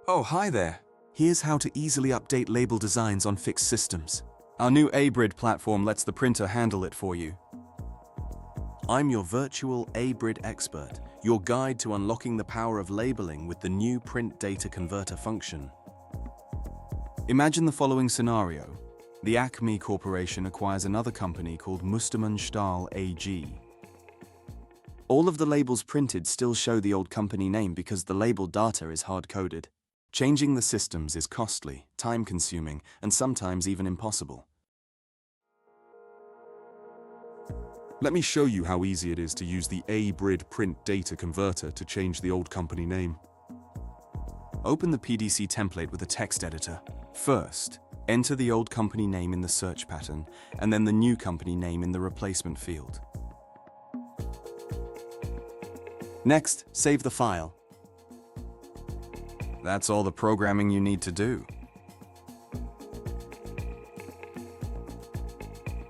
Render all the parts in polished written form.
Oh, hi there. Here's how to easily update label designs on fixed systems. Our new A-BRID platform lets the printer handle it for you. I'm your virtual A-BRID expert, your guide to unlocking the power of labeling with the new Print Data Converter function. Imagine the following scenario. The Acme Corporation acquires another company called Mustermann Stahl AG. All of the labels printed still show the old company name because the label data is hard-coded. Changing the systems is costly, time-consuming, and sometimes even impossible. Let me show you how easy it is to use the A-BRID Print Data Converter to change the old company name. Open the PDC template with a text editor. First, enter the old company name in the search pattern, and then the new company name in the replacement field. Next, save the file. That's all the programming you need to do.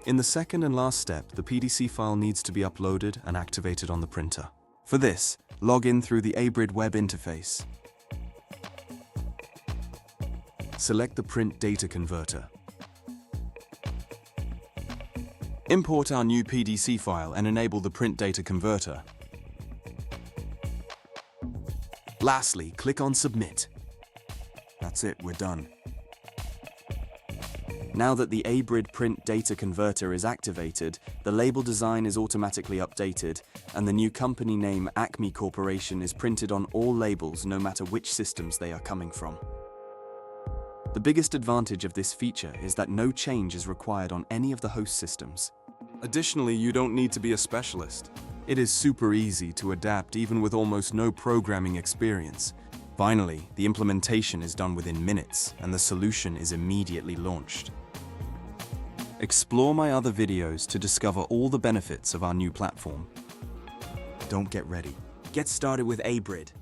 In the second and last step, the PDC file needs to be uploaded and activated on the printer. For this, log in through the A-BRID web interface. Select the Print Data Converter. Import our new PDC file and enable the Print Data Converter. Lastly, click on Submit. That's it, we're done. Now that the A-BRID Print Data Converter is activated, the label design is automatically updated, and the new company name Acme Corporation is printed on all labels no matter which systems they are coming from. The biggest advantage of this feature is that no change is required on any of the host systems. Additionally, you don't need to be a specialist. It is super easy to adapt even with almost no programming experience. Finally, the implementation is done within minutes, and the solution is immediately launched. Explore my other videos to discover all the benefits of our new platform. Don't get ready. Get started with A-BRID.